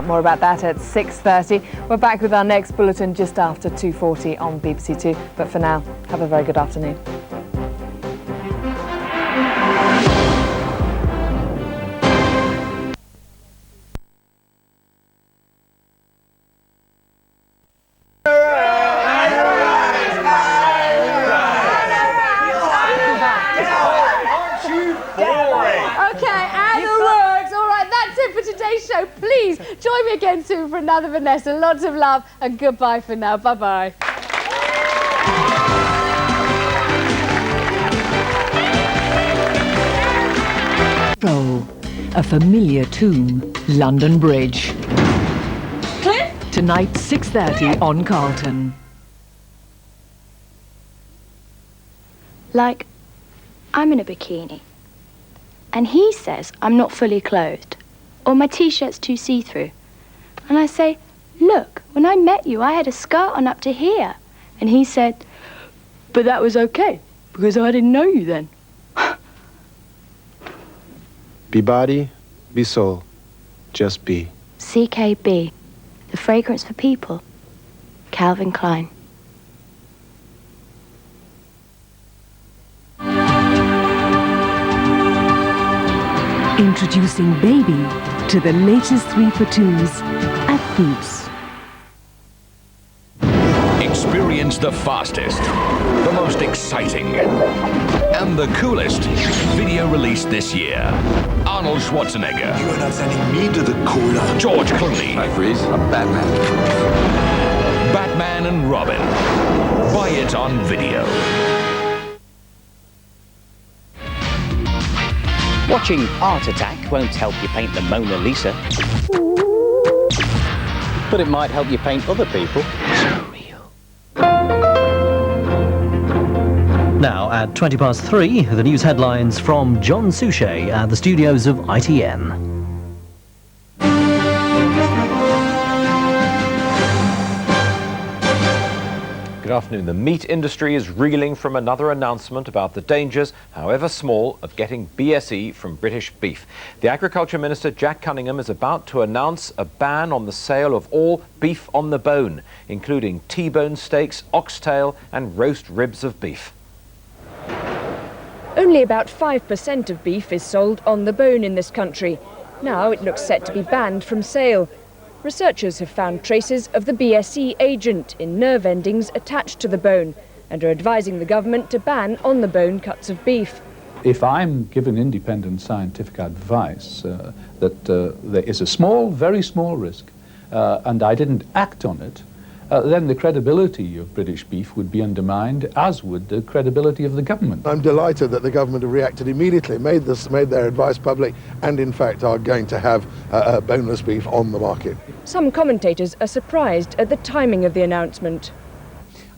More about that at 6:30. We're back with our next bulletin just after 2:40 on BBC Two. But for now, have a very good afternoon. Show. Please join me again soon for another Vanessa. Lots of love and goodbye for now. Bye-bye. Roll. A familiar tomb. London Bridge. Cliff? Tonight, 6:30 on Carlton. Like, I'm in a bikini. And he says I'm not fully clothed. Or my t-shirt's too see-through. And I say, look, when I met you, I had a skirt on up to here. And he said, but that was okay, because I didn't know you then. Be body, be soul, just be. CKB, the fragrance for people. Calvin Klein. Introducing Baby to the latest 3 for 2s at Boots. Experience the fastest, the most exciting, and the coolest video release this year. Arnold Schwarzenegger. You are not sending me to the cooler. George Clooney. I freeze. I'm Batman. Batman and Robin. Buy it on video. Watching Art Attack won't help you paint the Mona Lisa. But it might help you paint other people. So real. Now, at 3:20, the news headlines from John Suchet at the studios of ITN. Good afternoon. The meat industry is reeling from another announcement about the dangers, however small, of getting BSE from British beef. The Agriculture Minister, Jack Cunningham, is about to announce a ban on the sale of all beef on the bone, including T-bone steaks, oxtail and roast ribs of beef. Only about 5% of beef is sold on the bone in this country. Now it looks set to be banned from sale. Researchers have found traces of the BSE agent in nerve endings attached to the bone and are advising the government to ban on-the-bone cuts of beef. If I'm given independent scientific advice that there is a small, very small risk, and I didn't act on it, then the credibility of British beef would be undermined, as would the credibility of the government. I'm delighted that the government have reacted immediately, made their advice public, and in fact are going to have boneless beef on the market. Some commentators are surprised at the timing of the announcement.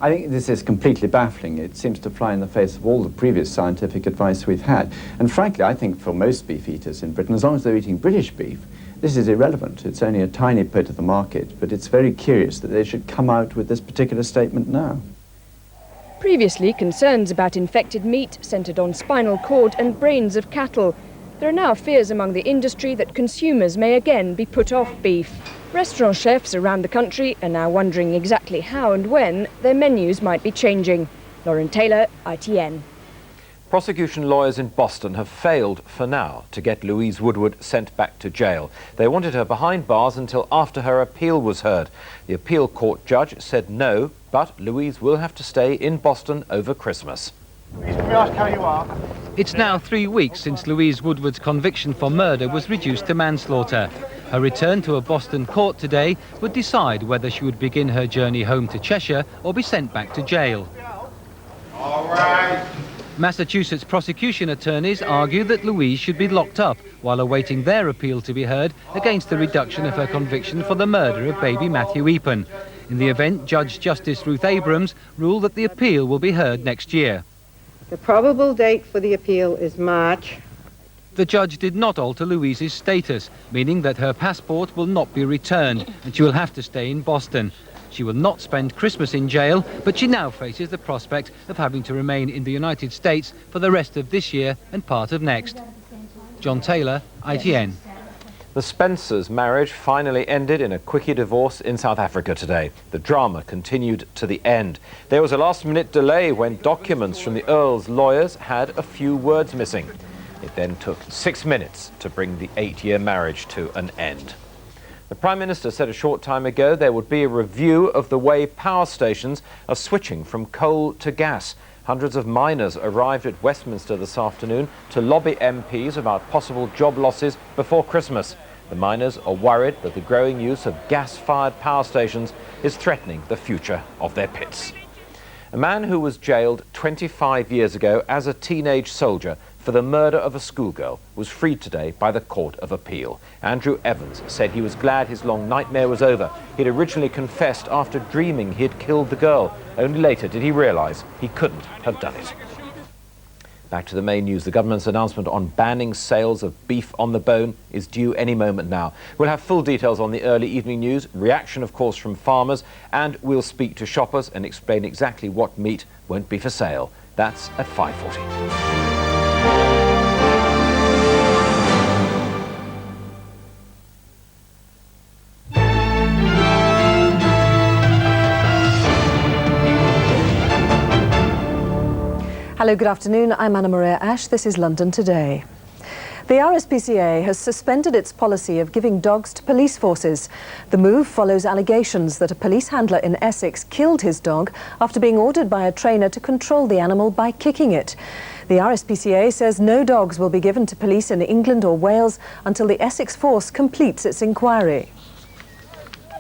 I think this is completely baffling. It seems to fly in the face of all the previous scientific advice we've had. And frankly, I think for most beef eaters in Britain, as long as they're eating British beef, this is irrelevant. It's only a tiny bit of the market, but it's very curious that they should come out with this particular statement now. Previously, concerns about infected meat centred on spinal cord and brains of cattle. There are now fears among the industry that consumers may again be put off beef. Restaurant chefs around the country are now wondering exactly how and when their menus might be changing. Lauren Taylor, ITN. Prosecution lawyers in Boston have failed, for now, to get Louise Woodward sent back to jail. They wanted her behind bars until after her appeal was heard. The appeal court judge said no, but Louise will have to stay in Boston over Christmas. Can we ask how you are? It's now 3 weeks since Louise Woodward's conviction for murder was reduced to manslaughter. Her return to a Boston court today would decide whether she would begin her journey home to Cheshire or be sent back to jail. All right. Massachusetts prosecution attorneys argue that Louise should be locked up while awaiting their appeal to be heard against the reduction of her conviction for the murder of baby Matthew Eapen. In the event, Judge Justice Ruth Abrams ruled that the appeal will be heard next year. The probable date for the appeal is March. The judge did not alter Louise's status, meaning that her passport will not be returned and she will have to stay in Boston. She will not spend Christmas in jail, but she now faces the prospect of having to remain in the United States for the rest of this year and part of next. John Taylor, ITN. The Spencers' marriage finally ended in a quickie divorce in South Africa today. The drama continued to the end. There was a last-minute delay when documents from the Earl's lawyers had a few words missing. It then took 6 minutes to bring the 8-year marriage to an end. The Prime Minister said a short time ago there would be a review of the way power stations are switching from coal to gas. Hundreds of miners arrived at Westminster this afternoon to lobby MPs about possible job losses before Christmas. The miners are worried that the growing use of gas-fired power stations is threatening the future of their pits. A man who was jailed 25 years ago as a teenage soldier for the murder of a schoolgirl was freed today by the Court of Appeal. Andrew Evans said he was glad his long nightmare was over. He'd originally confessed after dreaming he had killed the girl. Only later did he realise he couldn't have done it. Back to the main news. The government's announcement on banning sales of beef on the bone is due any moment now. We'll have full details on the early evening news, reaction of course from farmers, and we'll speak to shoppers and explain exactly what meat won't be for sale. That's at 5:40. Hello, good afternoon. I'm Anna Maria Ash. This is London Today. The RSPCA has suspended its policy of giving dogs to police forces. The move follows allegations that a police handler in Essex killed his dog after being ordered by a trainer to control the animal by kicking it. The RSPCA says no dogs will be given to police in England or Wales until the Essex force completes its inquiry.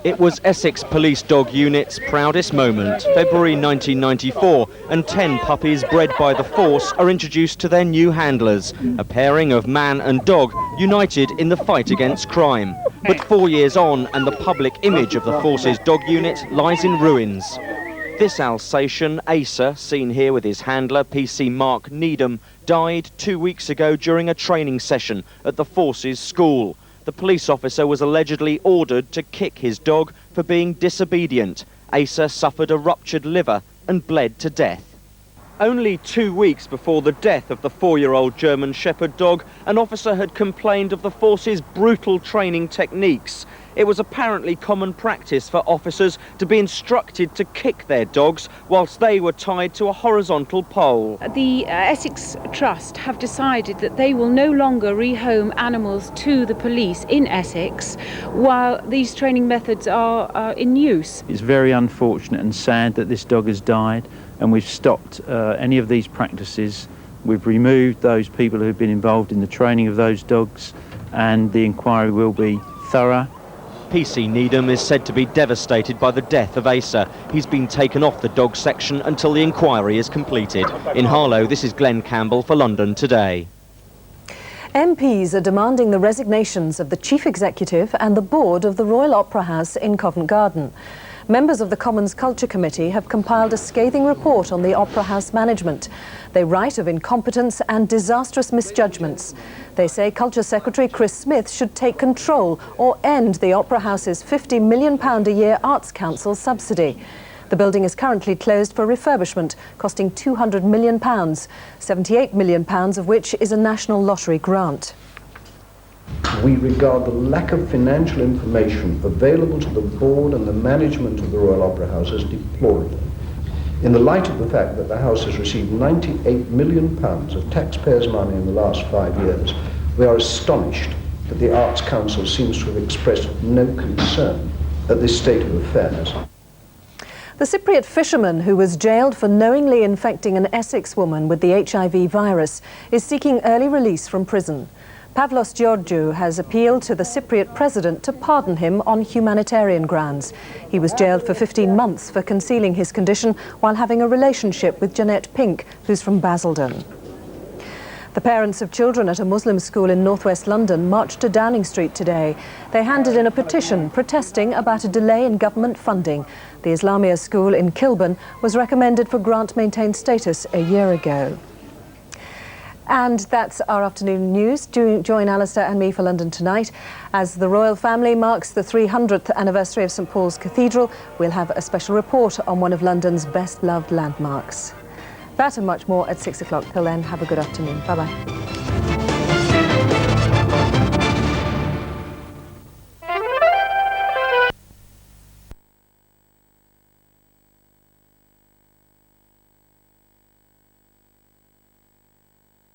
It was Essex Police Dog Unit's proudest moment, February 1994, and 10 puppies bred by the force are introduced to their new handlers, a pairing of man and dog united in the fight against crime. But 4 years on, and the public image of the force's dog unit lies in ruins. This Alsatian, Asa, seen here with his handler, PC Mark Needham, died 2 weeks ago during a training session at the force's school. The police officer was allegedly ordered to kick his dog for being disobedient. Asa suffered a ruptured liver and bled to death. Only 2 weeks before the death of the 4-year-old German Shepherd dog, an officer had complained of the force's brutal training techniques. It was apparently common practice for officers to be instructed to kick their dogs whilst they were tied to a horizontal pole. The Essex Trust have decided that they will no longer rehome animals to the police in Essex while these training methods are in use. It's very unfortunate and sad that this dog has died, and we've stopped any of these practices. We've removed those people who have been involved in the training of those dogs, and the inquiry will be thorough. PC Needham is said to be devastated by the death of Asa. He's been taken off the dog section until the inquiry is completed. In Harlow, this is Glenn Campbell for London Today. MPs are demanding the resignations of the Chief Executive and the board of the Royal Opera House in Covent Garden. Members of the Commons Culture Committee have compiled a scathing report on the Opera House management. They write of incompetence and disastrous misjudgments. They say Culture Secretary Chris Smith should take control or end the Opera House's £50 million a year Arts Council subsidy. The building is currently closed for refurbishment, costing £200 million, £78 million of which is a National Lottery grant. We regard the lack of financial information available to the board and the management of the Royal Opera House as deplorable. In the light of the fact that the House has received £98 million of taxpayers' money in the last 5 years, we are astonished that the Arts Council seems to have expressed no concern at this state of affairs. The Cypriot fisherman who was jailed for knowingly infecting an Essex woman with the HIV virus is seeking early release from prison. Pavlos Georgiou has appealed to the Cypriot president to pardon him on humanitarian grounds. He was jailed for 15 months for concealing his condition while having a relationship with Jeanette Pink, who's from Basildon. The parents of children at a Muslim school in northwest London marched to Downing Street today. They handed in a petition protesting about a delay in government funding. The Islamia school in Kilburn was recommended for grant-maintained status a year ago. And that's our afternoon news. Join Alistair and me for London Tonight. As the royal family marks the 300th anniversary of St Paul's Cathedral, we'll have a special report on one of London's best-loved landmarks. That and much more at 6 o'clock. Till then, have a good afternoon. Bye-bye.